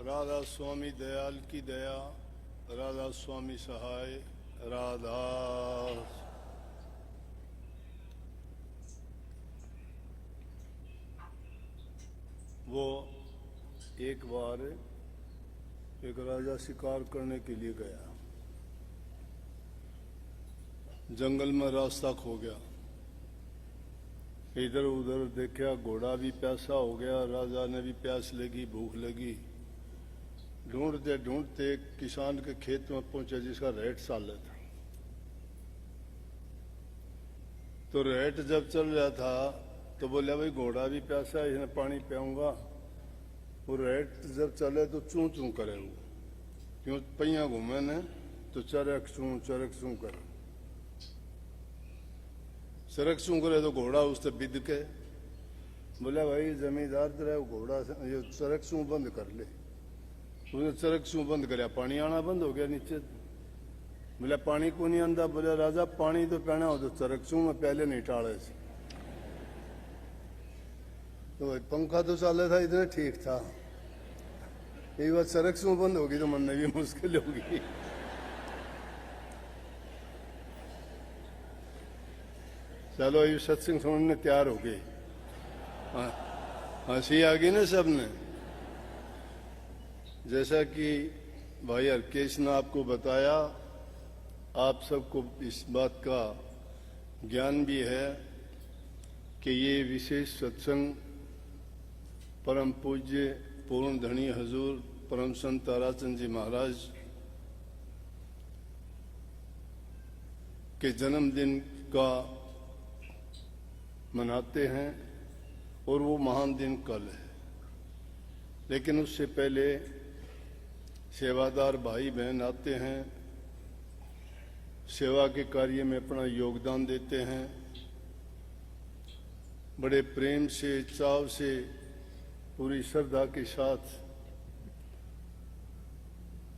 राधा स्वामी दयाल की दया, राधा स्वामी सहाय, राधा। वो एक बार एक राजा शिकार करने के लिए गया, जंगल में रास्ता खो गया, इधर उधर देखा, घोड़ा भी प्यासा हो गया, राजा ने भी प्यास लगी, भूख लगी। ढूंढते ढूंढते किसान के खेत में पहुंचे जिसका रेट साल था। तो रेट जब चल रहा था तो बोला भाई घोड़ा भी प्यासा है, इसने पानी पियाऊंगा। वो रेट जब चले तो चूं चूं करे, वो क्यों पहिया घूमे ने तो चरक चूं करे, चरक चूं करे तो घोड़ा उससे बिद के बोला भाई जमींदार तेरा घोड़ा ये चरक चूं बंद कर ले। उसने चरक चूं बंद कराया, पानी आना बंद हो गया नीचे। बोला पानी को नहीं आंदा। बोला राजा पानी तो पीना हो तो चरक चूं में पहले नहीं टाले से। तो भाई पंखा तो चाले था, इतना ठीक था, एक बार चरक चूं बंद होगी तो मनने भी मुश्किल होगी। चलो ये सत्संग सुनने तैयार हो गए, हंसी आ गई ना सबने। जैसा कि भाई हरकेश ने आपको बताया, आप सबको इस बात का ज्ञान भी है कि ये विशेष सत्संग परम पूज्य पूर्ण धनी हजूर परम संत ताराचंद जी महाराज के जन्मदिन का मनाते हैं और वो महान दिन कल है। लेकिन उससे पहले सेवादार भाई बहन आते हैं, सेवा के कार्य में अपना योगदान देते हैं, बड़े प्रेम से चाव से पूरी श्रद्धा के साथ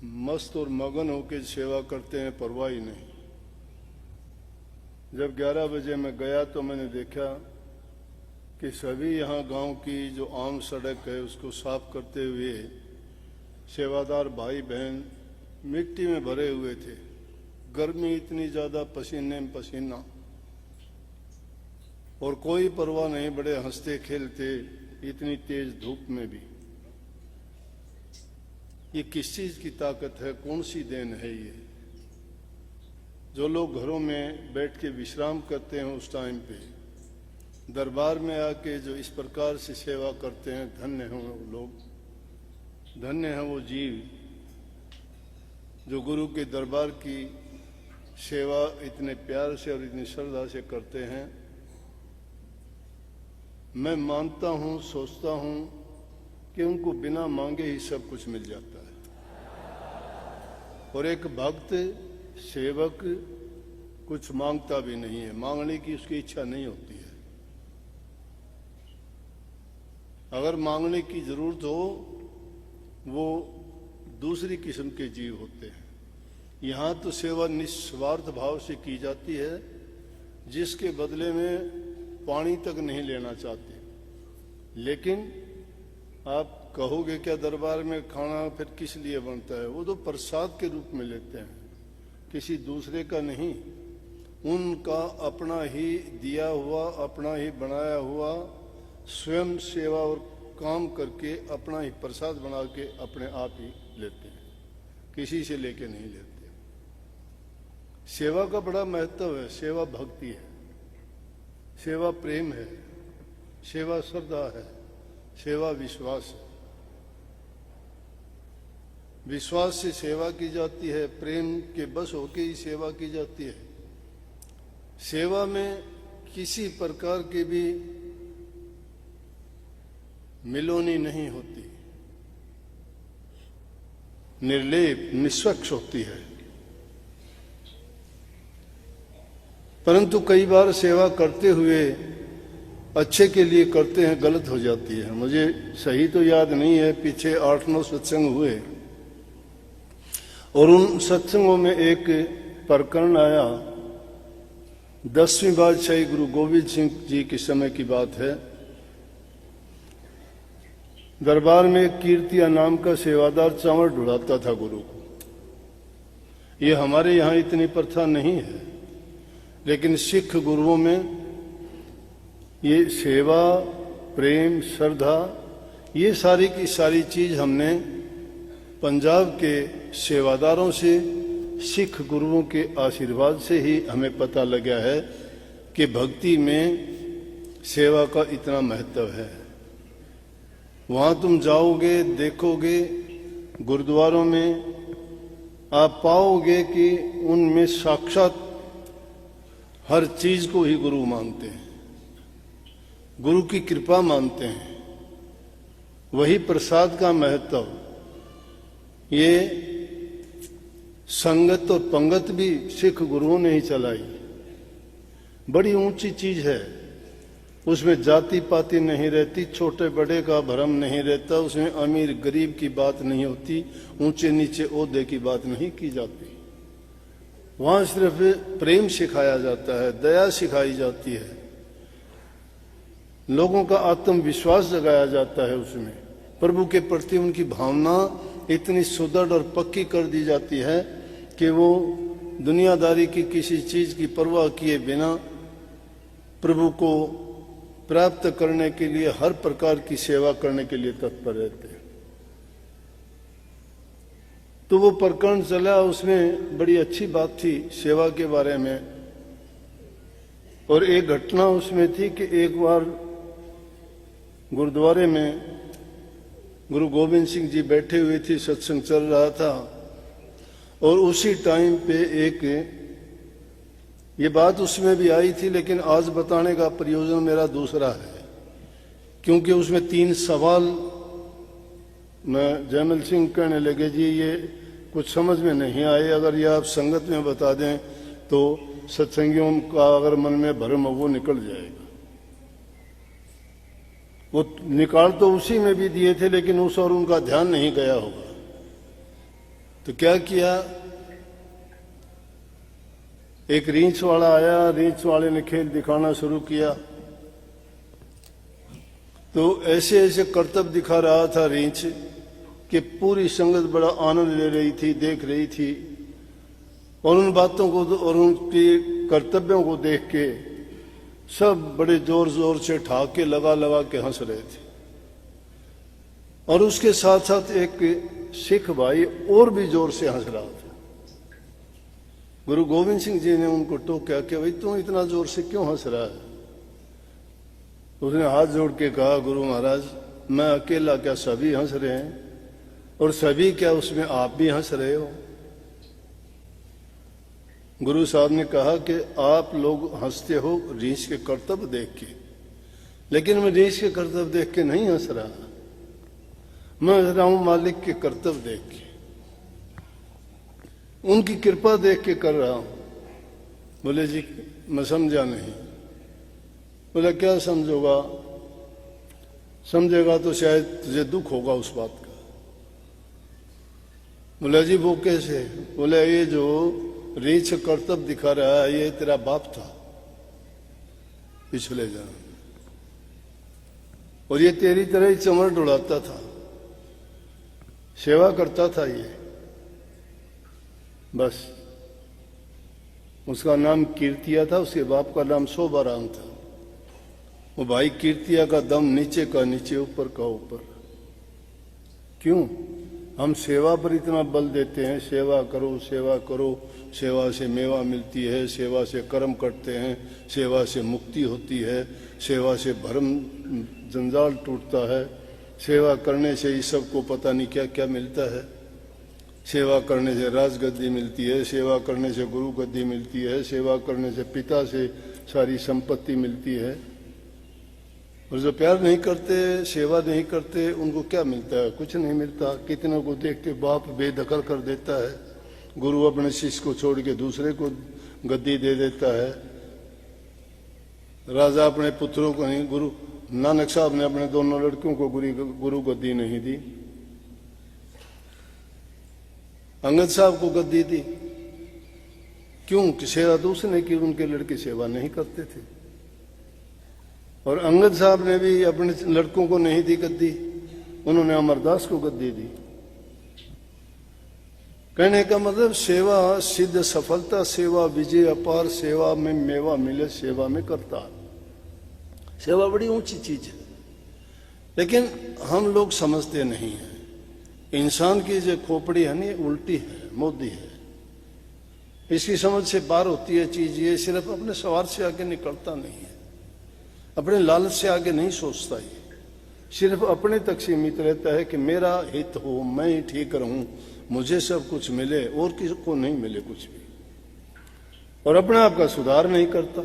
मस्त और मगन होकर सेवा करते हैं, परवाह ही नहीं। जब 11 बजे मैं गया तो मैंने देखा कि सभी यहाँ गांव की जो आम सड़क है उसको साफ करते हुए सेवादार भाई बहन मिट्टी में भरे हुए थे। गर्मी इतनी ज्यादा, पसीने में पसीना, और कोई परवाह नहीं, बड़े हंसते खेलते इतनी तेज धूप में भी। ये किस चीज की ताकत है, कौन सी देन है ये? जो लोग घरों में बैठ के विश्राम करते हैं उस टाइम पे दरबार में आके जो इस प्रकार से सेवा करते हैं, धन्य हैं वो लोग, धन्य हैं वो जीव जो गुरु के दरबार की सेवा इतने प्यार से और इतनी श्रद्धा से करते हैं। मैं मानता हूं, सोचता हूं कि उनको बिना मांगे ही सब कुछ मिल जाता है। और एक भक्त सेवक कुछ मांगता भी नहीं है, मांगने की उसकी इच्छा नहीं होती है। अगर मांगने की जरूरत हो वो दूसरी किस्म के जीव होते हैं। यहाँ तो सेवा निस्वार्थ भाव से की जाती है, जिसके बदले में पानी तक नहीं लेना चाहते। लेकिन आप कहोगे क्या दरबार में खाना फिर किस लिए बनता है? वो तो प्रसाद के रूप में लेते हैं, किसी दूसरे का नहीं, उनका अपना ही दिया हुआ, अपना ही बनाया हुआ, स्वयं सेवा और काम करके अपना ही प्रसाद बना के अपने आप ही लेते हैं, किसी से लेके नहीं लेते। सेवा का बड़ा महत्व है। सेवा भक्ति है, सेवा प्रेम है, सेवा श्रद्धा है, सेवा विश्वास है। विश्वास से सेवा की जाती है, प्रेम के बस होके ही सेवा की जाती है। सेवा में किसी प्रकार की भी मिलोनी नहीं होती, निर्लेप निष्पक्ष होती है। परंतु कई बार सेवा करते हुए अच्छे के लिए करते हैं, गलत हो जाती है। मुझे सही तो याद नहीं है, पीछे 8-9 सत्संग हुए और उन सत्संगों में एक प्रकरण आया। 10वीं बादशाही गुरु गोविंद सिंह जी के समय की बात है दरबार में कीर्तिया नाम का सेवादार चावल ढुलाता था गुरु को। ये हमारे यहाँ इतनी प्रथा नहीं है, लेकिन सिख गुरुओं में ये सेवा, प्रेम, श्रद्धा, ये सारी की सारी चीज हमने पंजाब के सेवादारों से, सिख गुरुओं के आशीर्वाद से ही हमें पता लगा है कि भक्ति में सेवा का इतना महत्व है। वहां तुम जाओगे, देखोगे, गुरुद्वारों में आप पाओगे कि उनमें साक्षात हर चीज को ही गुरु मानते हैं, गुरु की कृपा मानते हैं। वही प्रसाद का महत्व, ये संगत और पंगत भी सिख गुरुओं ने ही चलाई। बड़ी ऊंची चीज है, उसमें जाति पाति नहीं रहती, छोटे बड़े का भ्रम नहीं रहता, उसमें अमीर गरीब की बात नहीं होती, ऊंचे नीचे ओहदे की बात नहीं की जाती। वहां सिर्फ प्रेम सिखाया जाता है, दया सिखाई जाती है, लोगों का आत्मविश्वास जगाया जाता है। उसमें प्रभु के प्रति उनकी भावना इतनी सुदृढ़ और पक्की कर दी जाती है कि वो दुनियादारी की किसी चीज की परवाह किए बिना प्रभु को प्राप्त करने के लिए हर प्रकार की सेवा करने के लिए तत्पर रहते हैं। तो वो प्रकरण चला, उसमें बड़ी अच्छी बात थी सेवा के बारे में। और एक घटना उसमें थी कि एक बार गुरुद्वारे में गुरु गोविंद सिंह जी बैठे हुए थे, सत्संग चल रहा था, और उसी टाइम पे एक ये बात उसमें भी आई थी, लेकिन आज बताने का प्रयोजन मेरा दूसरा है, क्योंकि उसमें 3 सवाल मैं जयमल सिंह कहने लगे, जी ये कुछ समझ में नहीं आए, अगर ये आप संगत में बता दें तो सत्संगियों का अगर मन में भ्रम हो वो निकल जाएगा। वो निकाल तो उसी में भी दिए थे, लेकिन उस और उनका ध्यान नहीं गया होगा। तो क्या किया, एक रींच वाला आया, रींच वाले ने खेल दिखाना शुरू किया। तो ऐसे ऐसे करतब दिखा रहा था रींच कि पूरी संगत बड़ा आनंद ले रही थी, देख रही थी, और उन बातों को और उनके कर्तव्यों को देख के सब बड़े जोर जोर से ठाके लगा लगा के हंस रहे थे। और उसके साथ साथ एक सिख भाई और भी जोर से हंस रहा था। गुरु गोविंद सिंह जी ने उनको टोका कि भाई तुम इतना जोर से क्यों हंस रहा है। उसने हाथ जोड़ के कहा, गुरु महाराज मैं अकेला क्या, सभी हंस रहे हैं, और सभी क्या उसमें आप भी हंस रहे हो। गुरु साहब ने कहा कि आप लोग हंसते हो रीछ के कर्तव्य देख के, लेकिन मैं रीछ के कर्तव्य देख के नहीं हंस रहा, मैं हंस रहा हूं मालिक के कर्तव्य देख के, उनकी कृपा देख के कर रहा हूं। बोले जी मैं समझा नहीं। बोला क्या समझोगा, समझेगा तो शायद तुझे दुख होगा उस बात का। बोला जी वो कैसे। बोले ये जो रीछ कर्तव्य दिखा रहा है ये तेरा बाप था पिछले जन्म, और ये तेरी तरह ही चमड़ डुलाता था, सेवा करता था ये, बस। उसका नाम कीर्तिया था, उसके बाप का नाम शोभाराम था। वो भाई कीर्तिया का दम नीचे का नीचे, ऊपर का ऊपर। क्यों हम सेवा पर इतना बल देते हैं, सेवा करो सेवा करो, सेवा से मेवा मिलती है, सेवा से कर्म करते हैं, सेवा से मुक्ति होती है, सेवा से भ्रम जंजाल टूटता है, सेवा करने से ही सबको पता नहीं क्या क्या मिलता है। सेवा करने से राजगद्दी मिलती है, सेवा करने से गुरु गद्दी मिलती है, सेवा करने से पिता से सारी संपत्ति मिलती है। और जो प्यार नहीं करते, सेवा नहीं करते, उनको क्या मिलता है? कुछ नहीं मिलता। कितनों को देख के बाप बेदखल कर देता है, गुरु अपने शिष्य को छोड़ के दूसरे को गद्दी दे देता है, राजा अपने पुत्रों को नहीं, गुरु नानक साहब ने अपने दोनों लड़कियों को गुरु गद्दी नहीं दी, अंगद साहब को गद्दी दी। क्यों? कि सेवा तो उसने की, उनके लड़के सेवा नहीं करते थे। और अंगद साहब ने भी अपने लड़कों को नहीं दी गद्दी, उन्होंने अमरदास को गद्दी दी। कहने का मतलब सेवा सिद्ध सफलता, सेवा विजय अपार, सेवा में मेवा मिले, सेवा में करतार। सेवा बड़ी ऊंची चीज है, लेकिन हम लोग समझते नहीं हैं। इंसान की जो खोपड़ी है ना, उल्टी है, मोदी है, इसकी समझ से बाहर होती है चीज। ये सिर्फ अपने स्वार्थ से आगे निकलता नहीं है, अपने लालच से आगे नहीं सोचता। ये सिर्फ अपने तक सीमित रहता है कि मेरा हित हो, मैं ही ठीक रहूं, मुझे सब कुछ मिले और किसी को नहीं मिले कुछ भी, और अपने आप का सुधार नहीं करता।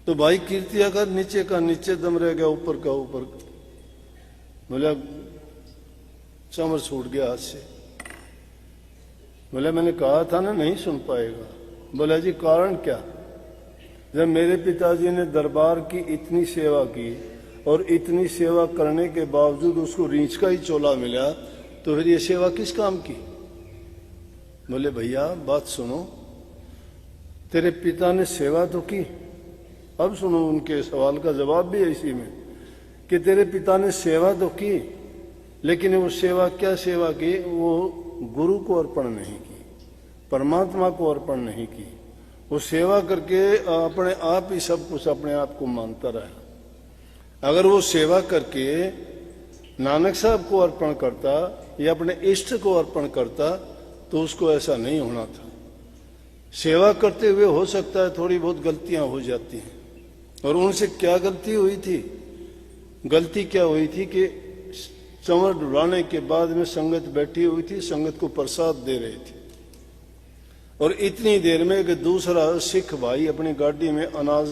तो भाई कीर्तिया का नीचे का नीचे दम रह गया, ऊपर का ऊपर। बोला चमर छूट गया हाथ से। बोला मैंने कहा था ना नहीं सुन पाएगा। बोला जी कारण क्या? जब मेरे पिताजी ने दरबार की इतनी सेवा की और इतनी सेवा करने के बावजूद उसको रीछ का ही चोला मिला, तो फिर ये सेवा किस काम की? बोले भैया बात सुनो, तेरे पिता ने सेवा तो की। अब सुनो उनके सवाल का जवाब भी इसी में, कि तेरे पिता ने सेवा तो की, लेकिन वो सेवा क्या सेवा की? वो गुरु को अर्पण नहीं की, परमात्मा को अर्पण नहीं की। वो सेवा करके अपने आप ही सब कुछ अपने आप को मानता रहा। अगर वो सेवा करके नानक साहब को अर्पण करता या अपने इष्ट को अर्पण करता तो उसको ऐसा नहीं होना था। सेवा करते हुए हो सकता है थोड़ी बहुत गलतियां हो जाती हैं, और उनसे क्या गलती हुई थी? गलती क्या हुई थी कि चंवर डुलाने के बाद में संगत बैठी हुई थी, संगत को प्रसाद दे रही थी, और इतनी देर में कि दूसरा सिख भाई अपनी गाड़ी में अनाज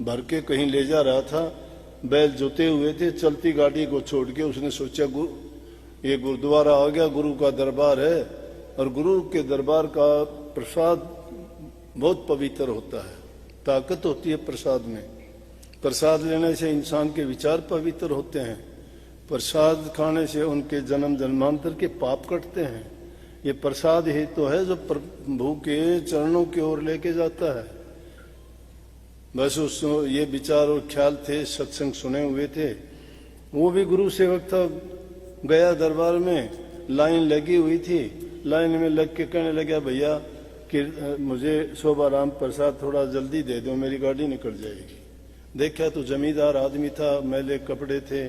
भर के कहीं ले जा रहा था, बैल जोते हुए थे, चलती गाड़ी को छोड़ के उसने सोचा ये गुरुद्वारा आ गया, गुरु का दरबार है, और गुरु के दरबार का प्रसाद बहुत पवित्र होता है, ताकत होती है प्रसाद में। प्रसाद लेने से इंसान के विचार पवित्र होते हैं, प्रसाद खाने से उनके जन्म जन्मांतर के पाप कटते हैं। ये प्रसाद ही तो है जो प्रभु के चरणों की ओर लेके जाता है। बस उस ये विचार और ख्याल थे, सत्संग सुने हुए थे। वो भी गुरु सेवक था, गया दरबार में, लाइन लगी हुई थी, लाइन में लग के कहने लगा भैया कि मुझे शोभाराम प्रसाद थोड़ा जल्दी दे दो, मेरी गाड़ी निकल जाएगी। देखा तो जमींदार आदमी था, मैले कपड़े थे,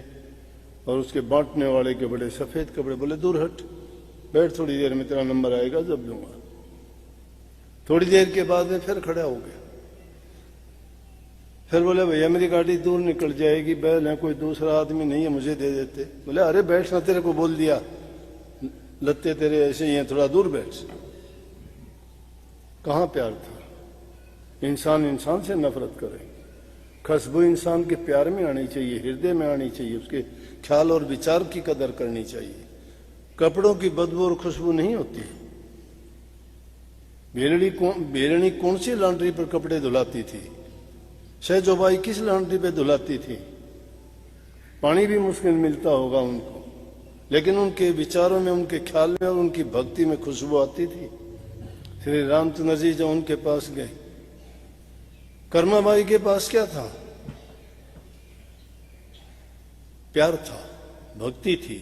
और उसके बांटने वाले के बड़े सफेद कपड़े। बोले दूर हट, बैठ, थोड़ी देर में तेरा नंबर आएगा जब दूंगा। थोड़ी देर के बाद में फिर खड़ा हो गया, फिर बोले भैया मेरी गाड़ी दूर निकल जाएगी, बैल है, कोई दूसरा आदमी नहीं है, मुझे दे देते। बोले अरे बैठ ना, तेरे को बोल दिया, लत्ते तेरे ऐसे ही हैं, थोड़ा दूर बैठ। कहाँ प्यार था? इंसान इंसान से नफरत करे। खुशबू इंसान के प्यार में आनी चाहिए, हृदय में आनी चाहिए, उसके ख्याल और विचार की कदर करनी चाहिए। कपड़ों की बदबू और खुशबू नहीं होती। भेड़नी कौन सी लॉन्ड्री पर कपड़े धुलाती थी? सहजोबाई किस लॉन्ड्री पे धुलाती थी? पानी भी मुश्किल मिलता होगा उनको, लेकिन उनके विचारों में, उनके ख्याल में और उनकी भक्ति में खुशबू आती थी। श्री रामचंद्र जी जो उनके पास गए, कर्माबाई के पास क्या था? प्यार था, भक्ति थी।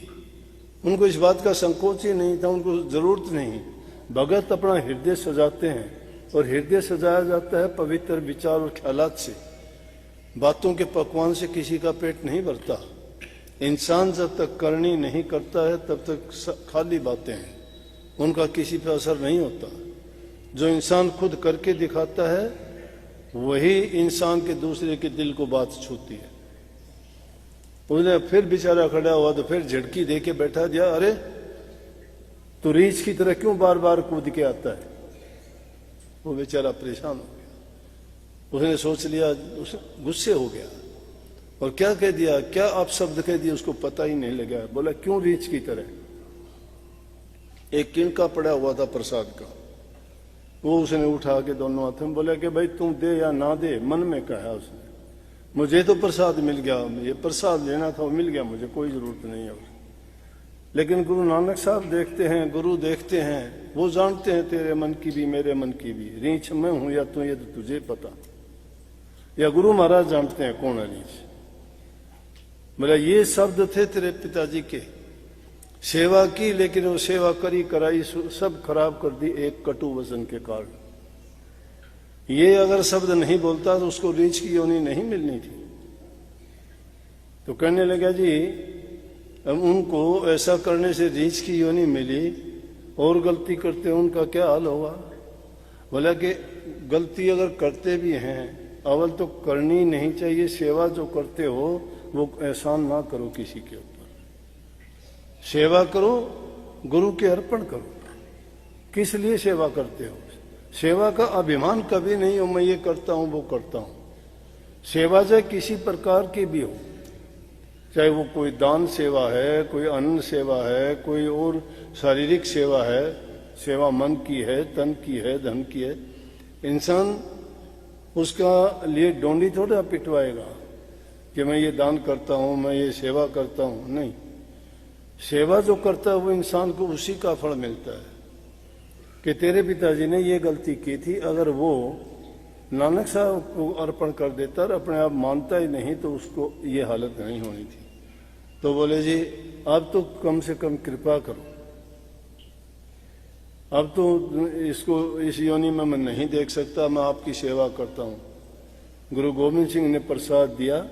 उनको इस बात का संकोच ही नहीं था, उनको जरूरत नहीं। भगत अपना हृदय सजाते हैं, और हृदय सजाया जाता है पवित्र विचार और ख्यालात से। बातों के पकवान से किसी का पेट नहीं भरता। इंसान जब तक करनी नहीं करता है तब तक खाली बातें हैं, उनका किसी पर असर नहीं होता। जो इंसान खुद करके दिखाता है वही इंसान के दूसरे के दिल को बात छूती है। उसने फिर बेचारा खड़ा हुआ तो फिर झटकी दे के बैठा दिया, अरे तो रीछ की तरह क्यों बार बार कूद के आता है? वो बेचारा परेशान हो गया। उसने सोच लिया, उस गुस्से हो गया और क्या कह दिया, क्या आप शब्द कह दिया, उसको पता ही नहीं लगा। बोला क्यों रीछ की तरह? एक किनका पड़ा हुआ था प्रसाद का, वो उसने उठा के दोनों हाथों में बोला कि भाई तू दे या ना दे, मन में कहा उसने, मुझे तो प्रसाद मिल गया, ये प्रसाद लेना था वो मिल गया, मुझे कोई जरूरत नहीं है। लेकिन गुरु नानक साहब देखते हैं, गुरु देखते हैं, वो जानते हैं तेरे मन की भी मेरे मन की भी। रीछ मैं हूं या तू, ये तो तुझे पता, या गुरु महाराज जानते हैं कौन है रीछ। बोला ये शब्द थे तेरे पिताजी के, सेवा की, लेकिन वो सेवा करी कराई सब खराब कर दी एक कटु वचन के कारण। ये अगर शब्द नहीं बोलता तो उसको रीछ की योनि नहीं मिलनी थी। तो कहने लगा जी अब उनको ऐसा करने से रीछ की योनि मिली और गलती करते उनका क्या हाल होगा? बोला कि गलती अगर करते भी हैं अवल तो करनी नहीं चाहिए, सेवा जो करते हो वो एहसान ना करो किसी के ऊपर, सेवा करो गुरु के अर्पण करो। किस लिए सेवा करते हो? सेवा का अभिमान कभी नहीं हो मैं ये करता हूं वो करता हूं। सेवा चाहे किसी प्रकार की भी हो, चाहे वो कोई दान सेवा है, कोई अन्न सेवा है, कोई और शारीरिक सेवा है, सेवा मन की है, तन की है, धन की है। इंसान उसका लिए डोंडी थोड़ा पिटवाएगा कि मैं ये दान करता हूं, मैं ये सेवा करता हूं। नहीं, सेवा जो करता है वो इंसान को उसी का फल मिलता है कि तेरे पिताजी ने ये गलती की थी, अगर वो नानक साहब को अर्पण कर देता और अपने आप मानता ही नहीं तो उसको ये हालत नहीं होनी थी। तो बोले जी अब तो कम से कम कृपा करो, अब तो इसको इस योनि में मैं नहीं देख सकता, मैं आपकी सेवा करता हूँ। गुरु गोविंद सिंह ने प्रसाद दिया,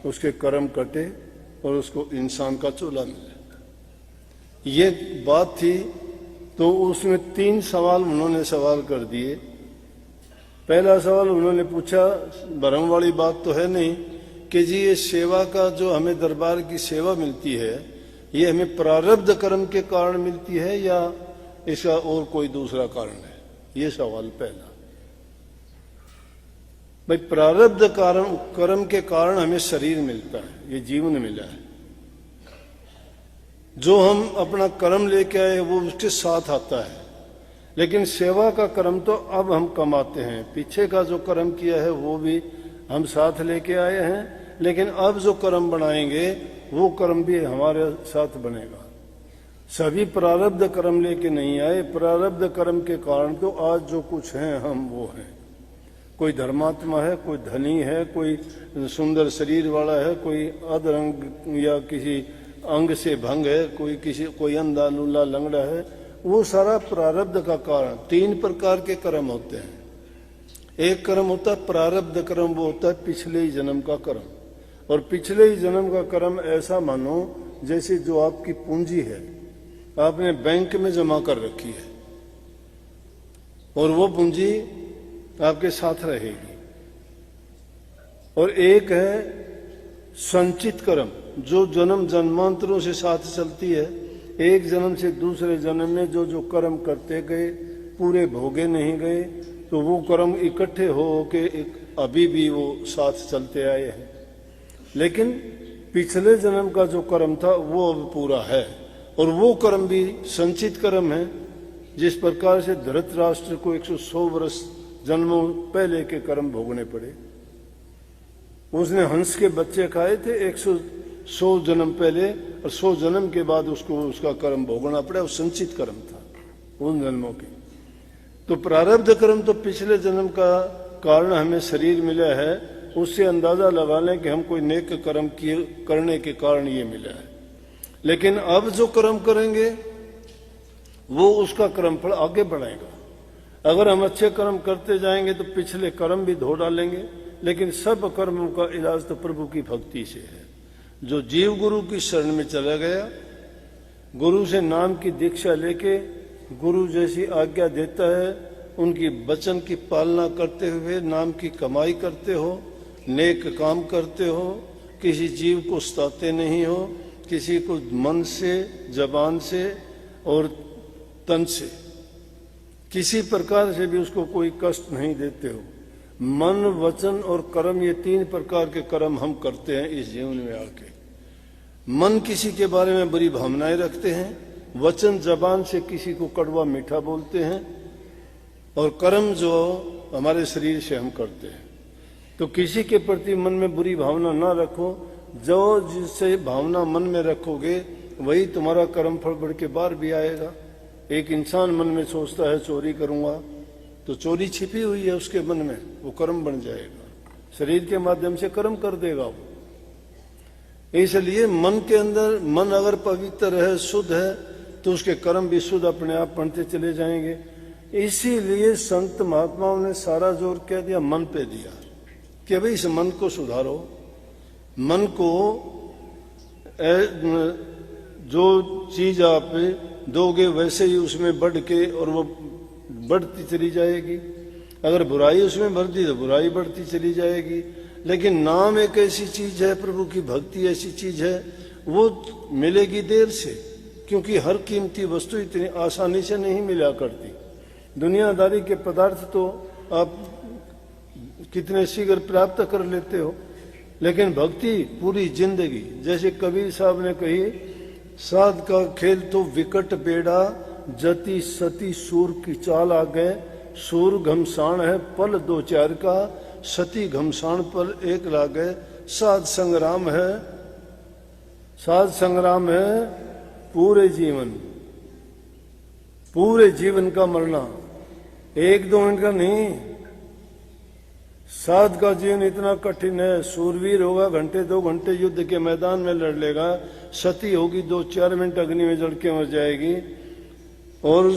उसके कर्म कटे और उसको इंसान का चोला मिला। ये बात थी। तो उसमें 3 सवाल उन्होंने सवाल कर दिए। पहला सवाल उन्होंने पूछा, भरम वाली बात तो है नहीं कि जी ये सेवा का जो हमें दरबार की सेवा मिलती है ये हमें प्रारब्ध कर्म के कारण मिलती है या इसका और कोई दूसरा कारण है? ये सवाल पहला। भाई प्रारब्ध कारण कर्म के कारण हमें शरीर मिलता है, ये जीवन मिला है। जो हम अपना कर्म लेके आए वो उसके साथ आता है, लेकिन सेवा का कर्म तो अब हम कमाते हैं। पीछे का जो कर्म किया है वो भी हम साथ लेके आए हैं, लेकिन अब जो कर्म बनाएंगे वो कर्म भी हमारे साथ बनेगा। सभी प्रारब्ध कर्म लेके नहीं आए, प्रारब्ध कर्म के कारण तो आज जो कुछ हैं हम वो हैं। कोई धर्मात्मा है, कोई धनी है, कोई सुंदर शरीर वाला है, कोई अधरंग या किसी अंग से भंग है, कोई अंधा लूला लंगड़ा है। वो सारा प्रारब्ध का कारण। 3 प्रकार के कर्म होते हैं। एक कर्म होता है प्रारब्ध कर्म, वो होता है पिछले ही जन्म का कर्म। और पिछले ही जन्म का कर्म ऐसा मानो जैसे जो आपकी पूंजी है आपने बैंक में जमा कर रखी है और वो पूंजी आपके साथ रहेगी। और एक है संचित कर्म, जो जन्म जन्मांतरों से साथ चलती है। एक जन्म से दूसरे जन्म में जो जो कर्म करते गए, पूरे भोगे नहीं गए, तो वो कर्म इकट्ठे हो के अभी भी वो साथ चलते आए हैं। लेकिन पिछले जन्म का जो कर्म था वो अब पूरा है, और वो कर्म भी संचित कर्म है। जिस प्रकार से धृतराष्ट्र को 100 वर्ष जन्मों पहले के कर्म भोगने पड़े। उसने हंस के बच्चे खाए थे 100 जन्म पहले, और 100 जन्म के बाद उसको उसका कर्म भोगना पड़ा। वो संचित कर्म था उन जन्मों के। तो प्रारब्ध कर्म तो पिछले जन्म का कारण हमें शरीर मिला है, उससे अंदाजा लगा लें कि हम कोई नेक कर्म करने के कारण ये मिला है। लेकिन अब जो कर्म करेंगे वो उसका कर्मफल आगे बढ़ाएगा। अगर हम अच्छे कर्म करते जाएंगे तो पिछले कर्म भी धो डालेंगे, लेकिन सब कर्मों का इलाज तो प्रभु की भक्ति से है। जो जीव गुरु की शरण में चला गया, गुरु से नाम की दीक्षा लेके गुरु जैसी आज्ञा देता है, उनकी वचन की पालना करते हुए नाम की कमाई करते हो, नेक काम करते हो, किसी जीव को सताते नहीं हो, किसी को मन से, जबान से और तन से किसी प्रकार से भी उसको कोई कष्ट नहीं देते हो। मन, वचन और कर्म, ये 3 प्रकार के कर्म हम करते हैं इस जीवन में आके। मन किसी के बारे में बुरी भावनाएं रखते हैं, वचन जबान से किसी को कड़वा मीठा बोलते हैं, और कर्म जो हमारे शरीर से हम करते हैं। तो किसी के प्रति मन में बुरी भावना ना रखो। जो जिससे भावना मन में रखोगे वही तुम्हारा कर्म फल बढ़ के बाहर भी आएगा। एक इंसान मन में सोचता है चोरी करूंगा, तो चोरी छिपी हुई है उसके मन में, वो कर्म बन जाएगा। शरीर के माध्यम से कर्म कर देगा वो। इसलिए मन के अंदर, मन अगर पवित्र है, शुद्ध है, तो उसके कर्म भी शुद्ध अपने आप बनते चले जाएंगे। इसीलिए संत महात्माओं ने सारा जोर क्या दिया? मन पे दिया कि भाई इस मन को सुधारो। मन को जो चीज आप दोगे वैसे ही उसमें बढ़ के और वो बढ़ती चली जाएगी। अगर बुराई उसमें भर दी तो बुराई बढ़ती चली जाएगी। लेकिन नाम एक ऐसी चीज है, प्रभु की भक्ति ऐसी चीज है, वो मिलेगी देर से, क्योंकि हर कीमती वस्तु इतनी आसानी से नहीं मिला करती। दुनियादारी के पदार्थ तो आप कितने शीघ्र प्राप्त कर लेते हो, लेकिन भक्ति पूरी जिंदगी। जैसे कबीर साहब ने कही, साध का खेल तो विकट बेड़ा, जति सती सूर की चाल आ गए। सूर घमसान है पल दो चार का, सती घमसान पल एक लागे। साध संग्राम है, साध संग्राम है पूरे जीवन, पूरे जीवन का मरना, एक दो मिनट का नहीं। साध का जीवन इतना कठिन है। सूरवीर होगा घंटे दो घंटे युद्ध के मैदान में लड़ लेगा, सती होगी 2-4 मिनट अग्नि में जल के मर जाएगी, और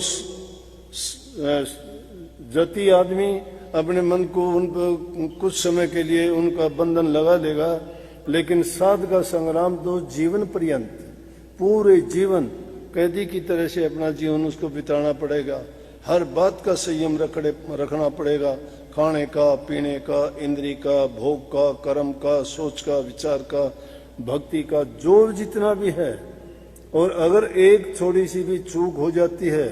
जति आदमी अपने मन को उन पर कुछ समय के लिए उनका बंधन लगा लेगा। लेकिन साध का संग्राम तो जीवन पर्यंत, पूरे जीवन कैदी की तरह से अपना जीवन उसको बिताना पड़ेगा। हर बात का संयम रखना पड़ेगा, खाने का, पीने का, इंद्री का, भोग का, कर्म का, सोच का, विचार का, भक्ति का, जो जितना भी है। और अगर एक थोड़ी सी भी चूक हो जाती है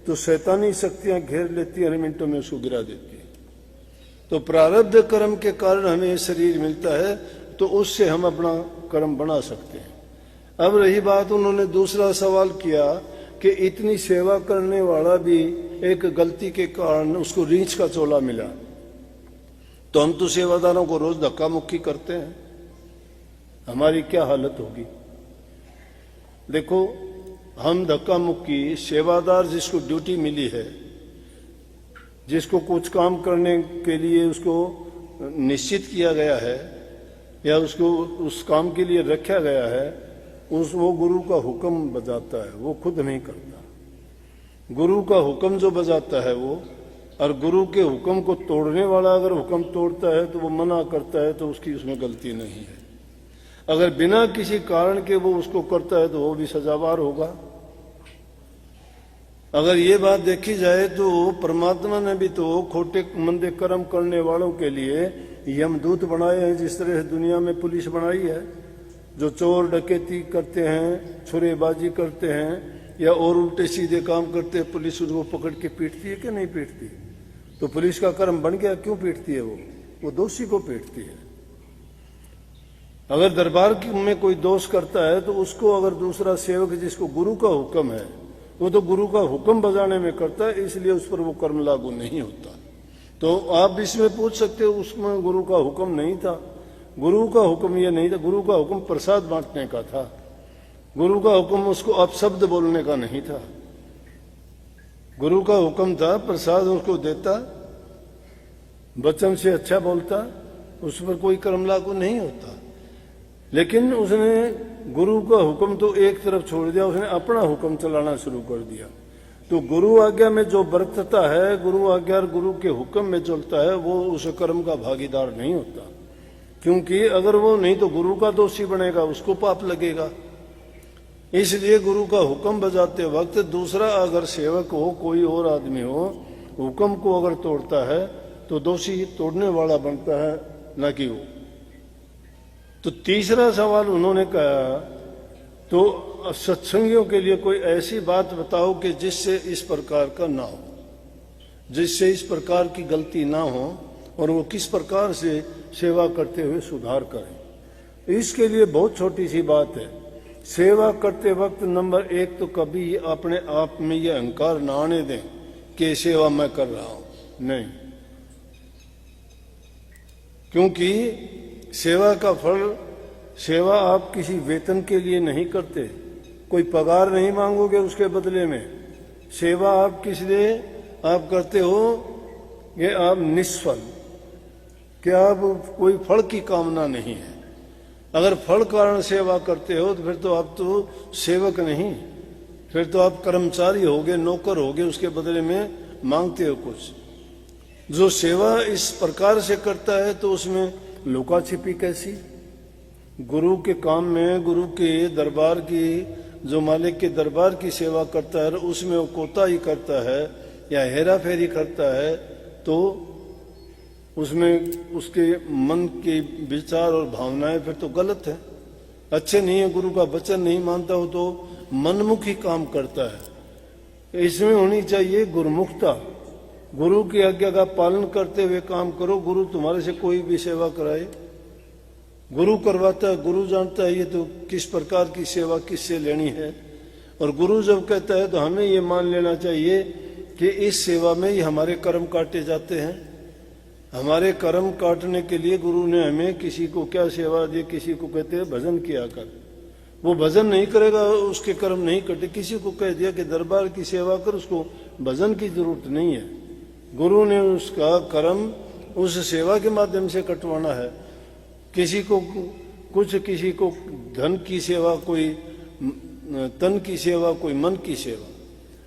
तो शैतानी शक्तियां घेर लेती हैं, मिनटों में उसको गिरा देती है। तो प्रारब्ध कर्म के कारण हमें शरीर मिलता है, तो उससे हम अपना कर्म बना सकते हैं। अब रही बात, उन्होंने दूसरा सवाल किया कि इतनी सेवा करने वाला भी एक गलती के कारण उसको रीछ का चोला मिला, तो हम तो सेवादारों को रोज धक्का मुक्की करते हैं, हमारी क्या हालत होगी? देखो, हम धक्का मुक्की, सेवादार जिसको ड्यूटी मिली है, जिसको कुछ काम करने के लिए उसको निश्चित किया गया है या उसको उस काम के लिए रखा गया है, वो गुरु का हुक्म बजाता है, वो खुद नहीं करता। गुरु का हुक्म जो बजाता है वो, और गुरु के हुक्म को तोड़ने वाला अगर हुक्म तोड़ता है तो वो मना करता है, तो उसकी उसमें गलती नहीं है। अगर बिना किसी कारण के वो उसको करता है तो वो भी सजावार होगा। अगर ये बात देखी जाए तो परमात्मा ने भी तो खोटे मंदे कर्म करने वालों के लिए यमदूत बनाए हैं, जिस तरह दुनिया में पुलिस बनाई है। जो चोर डकैती करते हैं, छुरेबाजी करते हैं या और उल्टे सीधे काम करते हैं, पुलिस उनको पकड़ के पीटती है कि नहीं पीटती? तो पुलिस का कर्म बन गया, क्यों पीटती है? वो दोषी को पीटती है। अगर दरबार में कोई दोष करता है तो उसको, अगर दूसरा सेवक जिसको गुरु का हुक्म है, वो तो गुरु का हुक्म बजाने में करता है, इसलिए उस पर वो कर्म लागू नहीं होता। तो आप इसमें पूछ सकते हो, उसमें गुरु का हुक्म नहीं था। गुरु का हुक्म ये नहीं था, गुरु का हुक्म प्रसाद बांटने का था। गुरु का हुक्म उसको अपशब्द बोलने का नहीं था। गुरु का हुक्म था प्रसाद उसको देता, वचन से अच्छा बोलता, उस पर कोई कर्म लागू नहीं होता। लेकिन उसने गुरु का हुक्म तो एक तरफ छोड़ दिया, उसने अपना हुक्म चलाना शुरू कर दिया। तो गुरु आज्ञा में जो बरतता है, गुरु आज्ञा और गुरु के हुक्म में चलता है, वो उस कर्म का भागीदार नहीं होता। क्योंकि अगर वो नहीं तो गुरु का दोषी बनेगा, उसको पाप लगेगा। इसलिए गुरु का हुक्म बजाते वक्त दूसरा अगर सेवक हो, कोई और आदमी हो, हुक्म को अगर तोड़ता है तो दोषी तोड़ने वाला बनता है, न कि वो। तो तीसरा सवाल उन्होंने कहा, तो सत्संगियों के लिए कोई ऐसी बात बताओ कि जिससे इस प्रकार का ना हो, जिससे इस प्रकार की गलती ना हो, और वो किस प्रकार से सेवा करते हुए सुधार करें। इसके लिए बहुत छोटी सी बात है। सेवा करते वक्त नंबर 1 तो कभी अपने आप में ये अहंकार ना आने दें कि सेवा मैं कर रहा हूं, नहीं। क्योंकि सेवा का फल, सेवा आप किसी वेतन के लिए नहीं करते, कोई पगार नहीं मांगोगे उसके बदले में। सेवा आप किस लिए आप करते हो? ये आप निष्फल, कि आप कोई फल की कामना नहीं है। अगर फल कारण सेवा करते हो तो फिर तो आप तो सेवक नहीं, फिर तो आप कर्मचारी होगे, नौकर होगे, उसके बदले में मांगते हो कुछ। जो सेवा इस प्रकार से करता है तो उसमें लुका छिपी कैसी? गुरु के काम में, गुरु के दरबार की, जो मालिक के दरबार की सेवा करता है उसमें वो कोताही करता है या हेरा फेरी करता है तो उसमें उसके मन के विचार और भावनाएं फिर तो गलत है, अच्छे नहीं है। गुरु का वचन नहीं मानता हो तो मनमुखी काम करता है। इसमें होनी चाहिए गुरुमुखता। गुरु की आज्ञा का पालन करते हुए काम करो। गुरु तुम्हारे से कोई भी सेवा कराए, गुरु करवाता है, गुरु जानता है ये तो किस प्रकार की सेवा किससे लेनी है। और गुरु जब कहता है तो हमें ये मान लेना चाहिए कि इस सेवा में ही हमारे कर्म काटे जाते हैं। हमारे कर्म काटने के लिए गुरु ने हमें किसी को क्या सेवा दी? किसी को कहते हैं भजन किया कर, वो भजन नहीं करेगा उसके कर्म नहीं कटे। किसी को कह दिया कि दरबार की सेवा कर, उसको भजन की जरूरत नहीं है। गुरु ने उसका कर्म उस सेवा के माध्यम से कटवाना है। किसी को कुछ, किसी को धन की सेवा, कोई तन की सेवा, कोई मन की सेवा,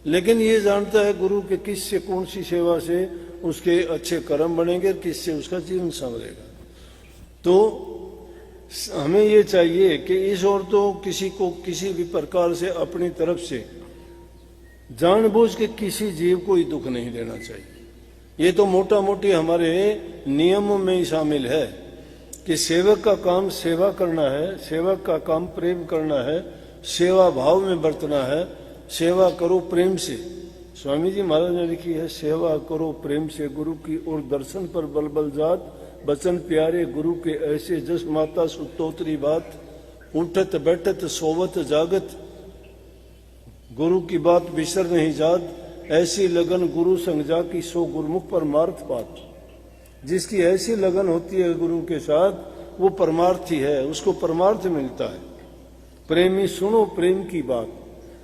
लेकिन ये जानता है गुरु के किससे कौन सी सेवा से उसके अच्छे कर्म बनेंगे, किससे उसका जीवन संवरेगा। तो हमें ये चाहिए कि इस ओर तो किसी को किसी भी प्रकार से अपनी तरफ से जानबूझ के किसी जीव को ही दुख नहीं देना चाहिए। ये तो मोटा मोटी हमारे नियमों में ही शामिल है कि सेवक का काम सेवा करना है, सेवक का काम प्रेम करना है, सेवा भाव में बरतना है। सेवा करो प्रेम से। स्वामी जी महाराज ने लिखी है, सेवा करो प्रेम से गुरु की और दर्शन पर बल जात, बचन प्यारे गुरु के ऐसे जस माता सुतोतरी बात, उठत बैठत सोवत जागत गुरु की बात बिसर नहीं जात, ऐसी लगन गुरु संग जा की सो गुरुमुख परमार्थ पात। जिसकी ऐसी लगन होती है गुरु के साथ वो परमार्थी है, उसको परमार्थ मिलता है। प्रेमी सुनो प्रेम की बात,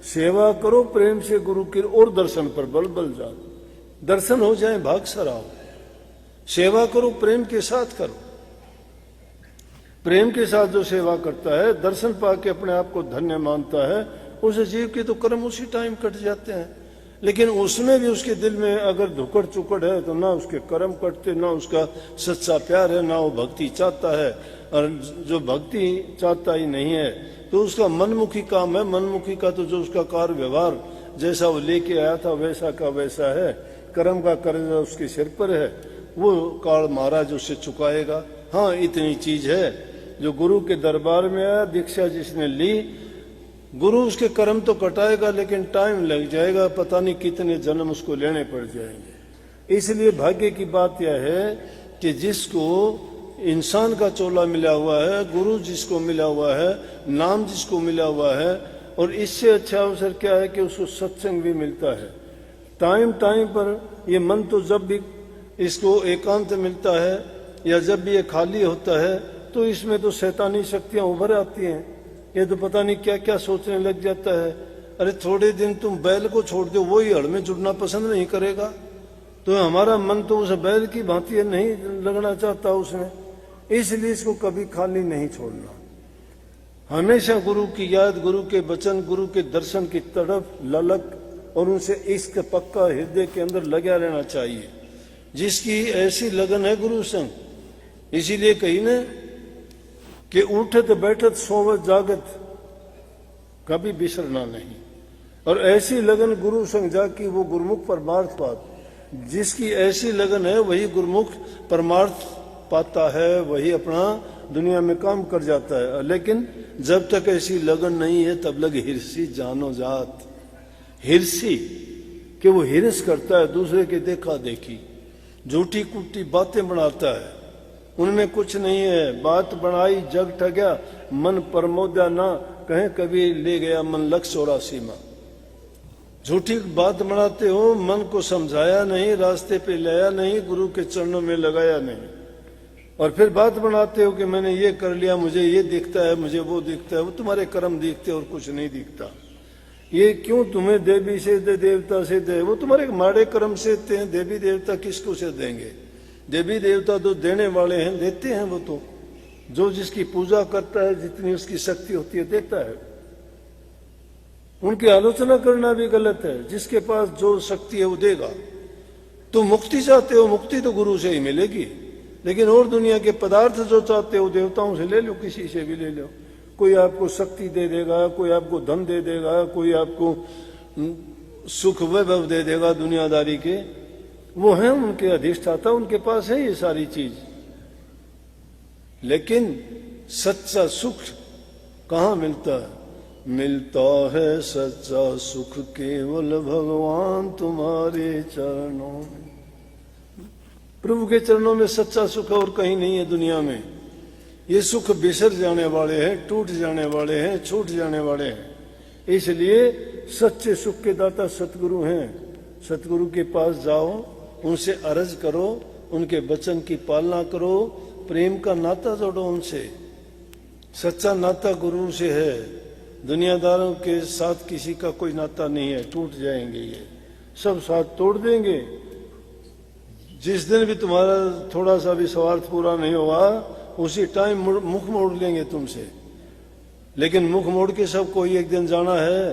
सेवा करो प्रेम से गुरु के और दर्शन पर बल जात। दर्शन हो जाए भाग सराओ, सेवा करो प्रेम के साथ करो। प्रेम के साथ जो सेवा करता है, दर्शन पाके अपने आप को धन्य मानता है, उस जीव के तो कर्म उसी टाइम कट जाते हैं। लेकिन उसमें भी उसके दिल में अगर धुकड़ चुकड़ है तो ना उसके कर्म कटते, ना उसका सच्चा प्यार है, ना वो भक्ति चाहता है। और जो भक्ति चाहता ही नहीं है तो उसका मनमुखी काम है। मनमुखी का तो जो उसका कार्य व्यवहार जैसा वो लेके आया था वैसा का वैसा है, कर्म का कर्ज उसके सिर पर है, वो काल महाराज उससे चुकाएगा। हाँ, इतनी चीज है, जो गुरु के दरबार में आया, दीक्षा जिसने ली, गुरु उसके कर्म तो कटाएगा लेकिन टाइम लग जाएगा, पता नहीं कितने जन्म उसको लेने पड़ जाएंगे। इसलिए भाग्य की बात यह है कि जिसको इंसान का चोला मिला हुआ है, गुरु जिसको मिला हुआ है, नाम जिसको मिला हुआ है, और इससे अच्छा अवसर क्या है कि उसको सत्संग भी मिलता है टाइम टाइम पर। ये मन तो जब भी इसको एकांत मिलता है या जब भी ये खाली होता है तो इसमें तो शैतानी शक्तियां उभर आती हैं। ये तो पता नहीं क्या क्या सोचने लग जाता है। अरे थोड़े दिन तुम बैल को छोड़ दो, वो ही हड़ में जुड़ना पसंद नहीं करेगा, तो हमारा मन तो उस बैल की भांति नहीं लगना चाहता उसमें। इसलिए इसको कभी खाली नहीं छोड़ना, हमेशा गुरु की याद, गुरु के वचन, गुरु के दर्शन की तड़प ललक और उनसे इश्क पक्का हृदय के अंदर लगा रहना चाहिए। जिसकी ऐसी लगन है गुरु संग, इसीलिए कही न कि उठत बैठत सोवत जागत कभी बिसरना नहीं। और ऐसी लगन गुरु संग जाकी वो गुरुमुख परमार्थ पात। जिसकी ऐसी लगन है वही गुरुमुख परमार्थ पाता है, वही अपना दुनिया में काम कर जाता है। लेकिन जब तक ऐसी लगन नहीं है तब लग हिरसी जानो जात। हिरसी कि वो हिरस करता है, दूसरे के देखा देखी, झूठी कुटी बातें बनाता है, उनमें कुछ नहीं है। बात बनाई जग ठग्या, मन प्रमोदा ना, कहे कभी ले गया मन लक्ष्य 84 में। झूठी बात बनाते हो, मन को समझाया नहीं, रास्ते पे लाया नहीं, गुरु के चरणों में लगाया नहीं, और फिर बात बनाते हो कि मैंने ये कर लिया, मुझे ये दिखता है, मुझे वो दिखता है। वो तुम्हारे कर्म दिखते और कुछ नहीं दिखता। ये क्यों तुम्हें देवी से दे, देवता से दे, वो तुम्हारे माड़े कर्म से देते हैं। देवी देवता किसको से देंगे? देवी देवता तो देने वाले हैं, देते हैं वो तो। जो जिसकी पूजा करता है, जितनी उसकी शक्ति होती है देता है। उनकी आलोचना करना भी गलत है। जिसके पास जो शक्ति है वो देगा। तुम मुक्ति चाहते हो, मुक्ति तो गुरु से ही मिलेगी, लेकिन और दुनिया के पदार्थ जो चाहते हो देवताओं से ले लो, किसी से भी ले लो। कोई आपको शक्ति दे देगा, कोई आपको धन दे देगा, कोई आपको सुख वैभव दे देगा दुनियादारी के, वो हैं उनके अधिष्ठाता, उनके पास है ये सारी चीज। लेकिन सच्चा सुख कहाँ मिलता है? मिलता है सच्चा सुख केवल भगवान तुम्हारे चरणों में। प्रभु के चरणों में सच्चा सुख और कहीं नहीं है दुनिया में। ये सुख बिसर जाने वाले हैं, टूट जाने वाले हैं, छूट जाने वाले हैं। इसलिए सच्चे सुख के दाता सतगुरु हैं। सतगुरु के पास जाओ, उनसे अर्ज करो, उनके वचन की पालना करो, प्रेम का नाता जोड़ो उनसे। सच्चा नाता गुरु से है। दुनियादारों के साथ किसी का कोई नाता नहीं है, टूट जाएंगे ये सब, साथ तोड़ देंगे। जिस दिन भी तुम्हारा थोड़ा सा भी स्वार्थ पूरा नहीं होगा, उसी टाइम मुख मोड़ लेंगे तुमसे। लेकिन मुख मोड़ के सबको एक दिन जाना है,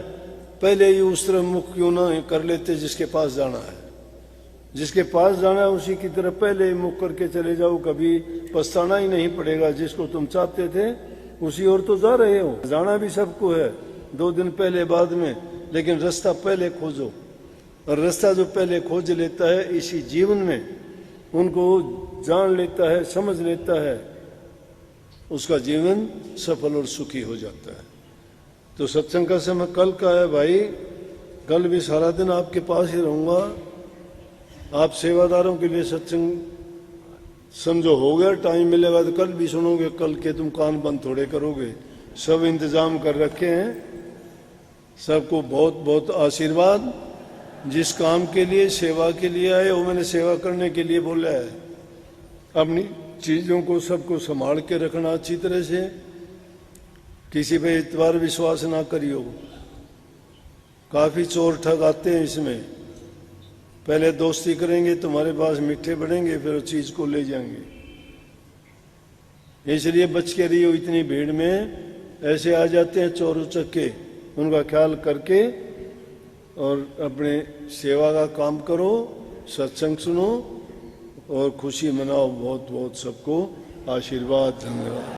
पहले ही उस तरफ मुख क्यों ना कर लेते जिसके पास जाना है। जिसके पास जाना है उसी की तरफ पहले ही मुख करके चले जाओ, कभी पछताना ही नहीं पड़ेगा। जिसको तुम चाहते थे उसी ओर तो जा रहे हो। जाना भी सबको है, 2 दिन पहले बाद में, लेकिन रास्ता पहले खोजो। और रास्ता जो पहले खोज लेता है इसी जीवन में, उनको जान लेता है, समझ लेता है, उसका जीवन सफल और सुखी हो जाता है। तो सत्संग का समय कल का है भाई, कल भी सारा दिन आपके पास ही रहूंगा। आप सेवादारों के लिए सत्संग समझो हो गया, टाइम मिलेगा तो कल भी सुनोगे। कल के तुम कान बंद थोड़े करोगे, सब इंतजाम कर रखे हैं। सबको बहुत बहुत आशीर्वाद। जिस काम के लिए, सेवा के लिए आए वो मैंने सेवा करने के लिए बोला है। अपनी चीजों को सबको संभाल के रखना अच्छी तरह से, किसी पे इतबार विश्वास ना करियो। काफी चोर ठग आते हैं इसमें। पहले दोस्ती करेंगे, तुम्हारे पास मीठे बढ़ेंगे, फिर उस चीज को ले जाएंगे। इसलिए बच के रहियो। इतनी भीड़ में ऐसे आ जाते हैं चोर उचक्के, उनका ख्याल करके और अपने सेवा का काम करो, सत्संग सुनो और खुशी मनाओ। बहुत बहुत सबको आशीर्वाद, धन्यवाद।